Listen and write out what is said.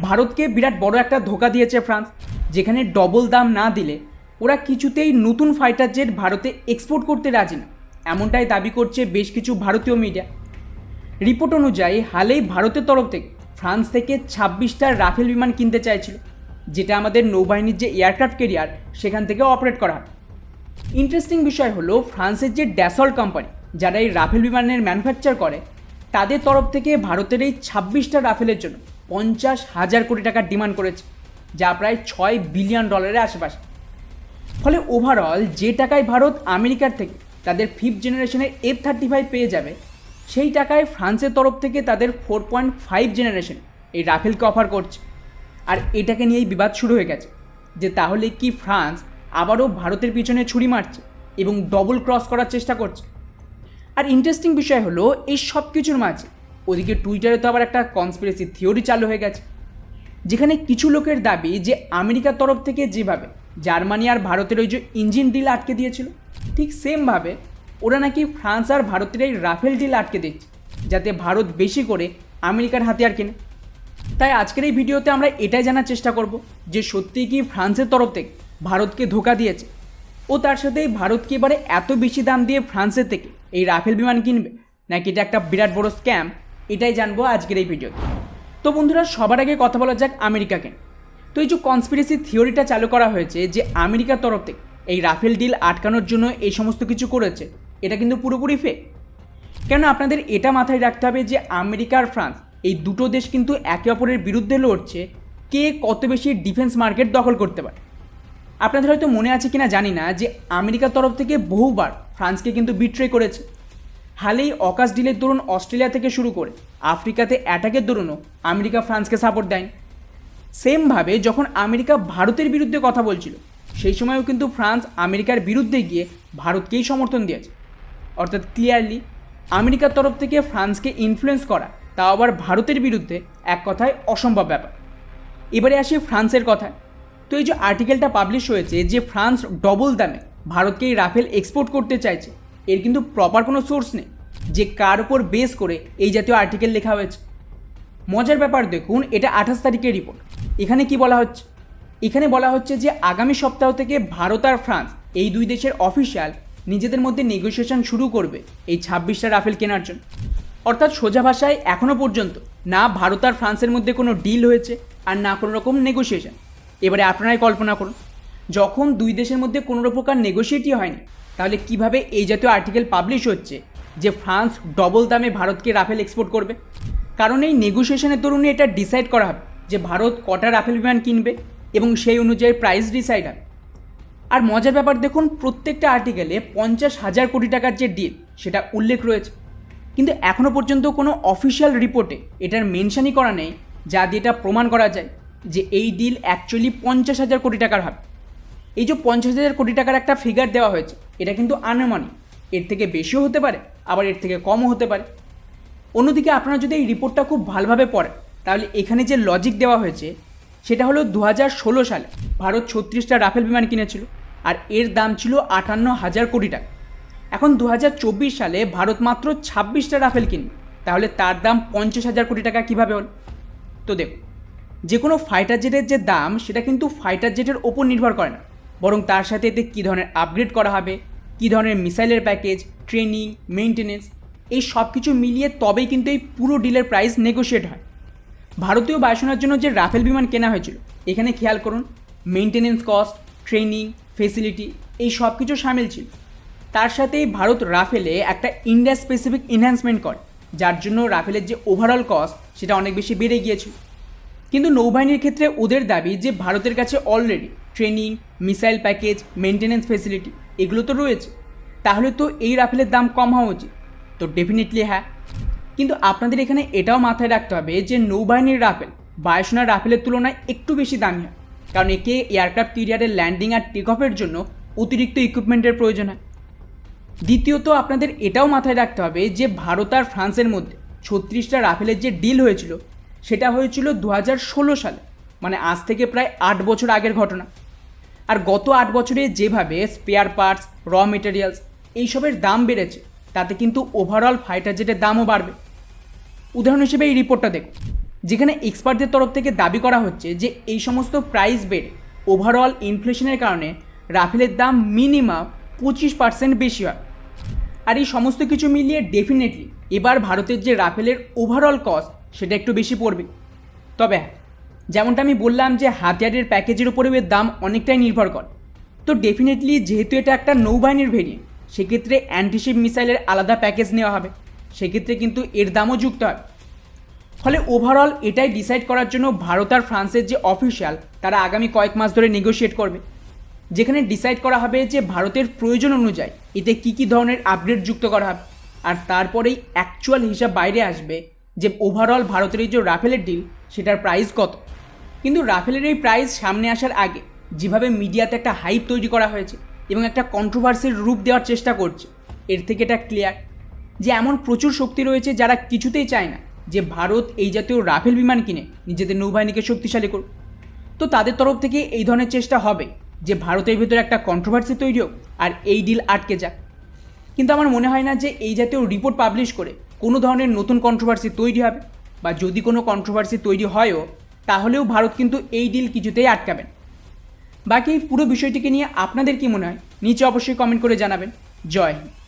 ভারতকে বিরাট বড় একটা ধোকা দিয়েছে ফ্রান্স, যেখানে ডবল দাম না দিলে ওরা কিছুতেই নতুন ফাইটার জেট ভারতে এক্সপোর্ট করতে রাজি না, এমনটাই দাবি করছে বেশ কিছু ভারতীয় মিডিয়া। রিপোর্ট অনুযায়ী হালেই ভারতের তরফ থেকে ফ্রান্স থেকে 26টা রাফেল বিমান কিনতে চাইছিল, যেটা আমাদের নৌবাহিনীর যে এয়ারক্রাফট ক্যারিয়ার সেখান থেকে অপারেট করা হয়। ইন্টারেস্টিং বিষয় হলো ফ্রান্সের যে ড্যাসল্ট কোম্পানি যারা এই রাফেল বিমানের ম্যানুফ্যাকচার করে, তাদের তরফ থেকে ভারতের এই 26টা রাফেলের জন্য 50,000 কোটি টাকার ডিমান্ড করেছে, যা প্রায় $6 বিলিয়ন আশেপাশে। ফলে ওভারঅল যে টাকায় ভারত আমেরিকার থেকে তাদের 5th জেনারেশনের F-35 পেয়ে যাবে, সেই টাকায় ফ্রান্সের তরফ থেকে তাদের 4.5 জেনারেশন এই রাফেলকে অফার করছে। আর এটাকে নিয়েই বিবাদ শুরু হয়ে গেছে যে তাহলে কি ফ্রান্স আবারও ভারতের পিছনে ছুরি মারছে এবং ডবল ক্রস করার চেষ্টা করছে। আর ইন্টারেস্টিং বিষয় হলো এই সব কিছুর মাঝে ওদিকে টুইটারে তো আবার একটা কনস্পিরেসি থিওরি চালু হয়ে গেছে, যেখানে কিছু লোকের দাবি যে আমেরিকার তরফ থেকে যেভাবে জার্মানি আর ভারতের ওই যে ইঞ্জিন ডিল আটকে দিয়েছিল, ঠিক সেমভাবে ওরা নাকি ফ্রান্স আর ভারতের এই রাফেল ডিল আটকে দিচ্ছে, যাতে ভারত বেশি করে আমেরিকার হাতিয়ার কেনে। তাই আজকের এই ভিডিওতে আমরা এটাই জানার চেষ্টা করব যে সত্যিই কি ফ্রান্সের তরফ থেকে ভারতকে ধোকা দিয়েছে, ও তার সাথে ভারতকে এবারে এত বেশি দাম দিয়ে ফ্রান্সের থেকে এই রাফেল বিমান কিনবে, নাকি এটা একটা বিরাট বড় স্ক্যাম, এটাই জানবো আজকের এই ভিডিওতে। তো বন্ধুরা, সবার আগে কথা বলা যাক আমেরিকাকে। তো এই যে কনস্পিরেসি থিওরিটা চালু করা হয়েছে যে আমেরিকার তরফ থেকে এই রাফেল ডিল আটকানোর জন্য এই সমস্ত কিছু করেছে, এটা কিন্তু পুরোপুরি ফেক। কেন আপনাদের এটা মাথায় রাখতে হবে যে আমেরিকা আর ফ্রান্স এই দুটো দেশ কিন্তু একে অপরের বিরুদ্ধে লড়ছে কে কত বেশি ডিফেন্স মার্কেট দখল করতে পারে। আপনাদের হয়তো মনে আছে কিনা জানি না যে আমেরিকার তরফ থেকে বহুবার ফ্রান্সকে কিন্তু বিট্রে করেছে। হালেই অকাশ ডিলের দরুন অস্ট্রেলিয়া থেকে শুরু করে আফ্রিকাতে অ্যাটাকের দরুনও আমেরিকা ফ্রান্সকে সাপোর্ট দেয়নি। সেমভাবে যখন আমেরিকা ভারতের বিরুদ্ধে কথা বলছিল, সেই সময়ও কিন্তু ফ্রান্স আমেরিকার বিরুদ্ধে গিয়ে ভারতকেই সমর্থন দিয়েছে। অর্থাৎ ক্লিয়ারলি আমেরিকার তরফ থেকে ফ্রান্সকে ইনফ্লুয়েন্স করা, তাও আবার ভারতের বিরুদ্ধে, এক কথায় অসম্ভব ব্যাপার। এবারে আসি ফ্রান্সের কথায়। তো এই যে আর্টিকেলটা পাবলিশ হয়েছে যে ফ্রান্স ডবল দামে ভারতকে এই রাফেল এক্সপোর্ট করতে চাইছে, এর কিন্তু প্রপার কোনো সোর্স নেই যে কার উপর বেস করে এই জাতীয় আর্টিকেল লেখা হয়েছে। মজার ব্যাপার দেখুন, এটা 28 তারিখের রিপোর্ট। এখানে কি বলা হচ্ছে? এখানে বলা হচ্ছে যে আগামী সপ্তাহ থেকে ভারত আর ফ্রান্স এই দুই দেশের অফিসিয়াল নিজেদের মধ্যে নেগোসিয়েশন শুরু করবে এই 26টা রাফেল কেনার জন্য। অর্থাৎ সোজা ভাষায় এখনও পর্যন্ত না ভারত আর ফ্রান্সের মধ্যে কোনো ডিল হয়েছে আর না কোনো রকম নেগোসিয়েশন। এবারে আপনারাই কল্পনা করুন, যখন দুই দেশের মধ্যে কোনো প্রকার নেগোসিয়েটই হয়নি, তাহলে কিভাবে এই জাতীয় আর্টিকেল পাবলিশ হচ্ছে যে ফ্রান্স ডবল দামে ভারতকে রাফেল এক্সপোর্ট করবে? কারণ এই নেগোসিয়েশনের দরুন এটা ডিসাইড করা হবে যে ভারত কটা রাফেল বিমান কিনবে এবং সেই অনুযায়ী প্রাইস ডিসাইড হবে। আর মজার ব্যাপার দেখুন, প্রত্যেকটা আর্টিকেলে 50,000 কোটি টাকার যে ডিল সেটা উল্লেখ রয়েছে, কিন্তু এখনও পর্যন্ত কোনো অফিসিয়াল রিপোর্টে এটার মেনশনই করা নেই যা দিয়ে এটা প্রমাণ করা যায় যে এই ডিল অ্যাকচুয়ালি 50,000 কোটি টাকার হবে। এই যে 50,000 কোটি টাকার একটা ফিগার দেওয়া হয়েছে, এটা কিন্তু আনুমানিক, এর থেকে বেশিও হতে পারে, আবার এর থেকে কমও হতে পারে। অন্যদিকে আপনারা যদি এই রিপোর্টটা খুব ভালোভাবে পড়েন, তাহলে এখানে যে লজিক দেওয়া হয়েছে সেটা হলো 2016 সালে ভারত 36টা রাফেল বিমান কিনেছিল আর এর দাম ছিল 58,000 কোটি টাকা। এখন 2024 সালে ভারত মাত্র 26টা রাফেল কিনবে, তাহলে তার দাম 50,000 কোটি টাকা কীভাবে হল? তো দেখুন, যে কোনো ফাইটার জেটের যে দাম সেটা কিন্তু ফাইটার জেটের ওপর নির্ভর করে না, বরং তার সাথে এতে কী ধরনের আপগ্রেড করা হবে, কী ধরনের মিসাইলের প্যাকেজ, ট্রেনিং, মেইনটেনেন্স, এই সব কিছু মিলিয়ে তবেই কিন্তু এই পুরো ডিলের প্রাইস নেগোশিয়েট হয়। ভারতীয় বায়ুসেনার জন্য যে রাফেল বিমান কেনা হয়েছিল, এখানে খেয়াল করুন মেইনটেনেন্স কস্ট, ট্রেনিং, ফেসিলিটি এই সব কিছু সামিল ছিল। তার সাথেই ভারত রাফেলে একটা ইন্ডিয়া স্পেসিফিক এনহ্যান্সমেন্ট করে, যার জন্য রাফেলের যে ওভারঅল কস্ট সেটা অনেক বেশি বেড়ে গিয়েছিল। কিন্তু নৌবাহিনীর ক্ষেত্রে ওদের দাবি যে ভারতের কাছে already training, missile package, maintenance facility এগুলো তো রয়েছে, তাহলে তো এই রাফেলের দাম কম হওয়া উচিত। তো ডেফিনেটলি হ্যাঁ, কিন্তু আপনাদের এখানে এটাও মাথায় রাখতে হবে যে নৌবাহিনীর রাফেল বায়ুসেনার রাফেলের তুলনায় একটু বেশি দামি হয়, কারণ একে এয়ারক্রাফট ক্যারিয়ারের ল্যান্ডিং আর টেক অফের জন্য অতিরিক্ত ইকুইপমেন্টের প্রয়োজন হয়। দ্বিতীয়ত আপনাদের এটাও মাথায় রাখতে হবে যে ভারত আর ফ্রান্সের মধ্যে 36টা রাফেলের যে ডিল হয়েছিল সেটা হয়েছিল 2016 সালে, মানে আজ থেকে প্রায় 8 বছর আগের ঘটনা। আর গত 8 বছরে যেভাবে স্পেয়ার পার্টস, র মেটেরিয়ালস এইসবের দাম বেড়েছে, তাতে কিন্তু ওভারঅল ফাইটার জেটের দামও বাড়বে। উদাহরণ হিসেবে এই রিপোর্টটা দেখুন, যেখানে এক্সপার্টদের তরফ থেকে দাবি করা হচ্ছে যে এই সমস্ত প্রাইস বেড়ে ওভারঅল ইনফ্লেশনের কারণে রাফেলের দাম মিনিমাম 25% বেশি হয়। আর এই সমস্ত কিছু মিলিয়ে ডেফিনেটলি এবার ভারতের যে রাফেলের ওভারঅল কস্ট সেটা একটু বেশি পড়বে। তবে হ্যাঁ, যেমনটা আমি বললাম যে হাতিয়ারের প্যাকেজের উপরে এর দাম অনেকটাই নির্ভর করে। তো ডেফিনেটলি যেহেতু এটা একটা নৌবাহিনীর ভেরিয়েন্ট, সেক্ষেত্রে অ্যান্টিশিপ মিসাইলের আলাদা প্যাকেজ নেওয়া হবে, সেক্ষেত্রে কিন্তু এর দামও যুক্ত হবে। ফলে ওভারঅল এটাই ডিসাইড করার জন্য ভারত আর ফ্রান্সের যে অফিসিয়াল তারা আগামী কয়েক মাস ধরে নেগোশিয়েট করবে, যেখানে ডিসাইড করা হবে যে ভারতের প্রয়োজন অনুযায়ী এতে কী ধরনের আপগ্রেড যুক্ত করা হবে। আর তারপরেই অ্যাকচুয়াল হিসাব বাইরে আসবে যে ওভারঅল ভারতের এই যে রাফেলের ডিল সেটার প্রাইস কত। কিন্তু রাফেলের এই প্রাইস সামনে আসার আগে যেভাবে মিডিয়াতে একটা হাইপ তৈরি করা হয়েছে এবং একটা কন্ট্রোভার্সির রূপ দেওয়ার চেষ্টা করছে, এর থেকে এটা ক্লিয়ার যে এমন প্রচুর শক্তি রয়েছে যারা কিছুতেই চায় না যে ভারত এই জাতীয় রাফেল বিমান কিনে নিজেদের নৌবাহিনীকে শক্তিশালী করুক। তো তাদের তরফ থেকে এই ধরনের চেষ্টা হবে যে ভারতের ভিতরে একটা কন্ট্রোভার্সি তৈরি হোক আর এই ডিল আটকে যাক। কিন্তু আমার মনে হয় না যে এই জাতীয় রিপোর্ট পাবলিশ করে কোনো ধরনের নতুন কন্ট্রোভার্সি তৈরি হবে, বা যদি কোনো কন্ট্রোভার্সি তৈরি হয়ও তাহলেও ভারত কিন্তু এই ডিল কিছুতেই আটকাবেন। বাকি এই পুরো বিষয়টিকে নিয়ে আপনাদের কি মনে হয় নিচে অবশ্যই কমেন্ট করে জানাবেন। জয় হিন্দ।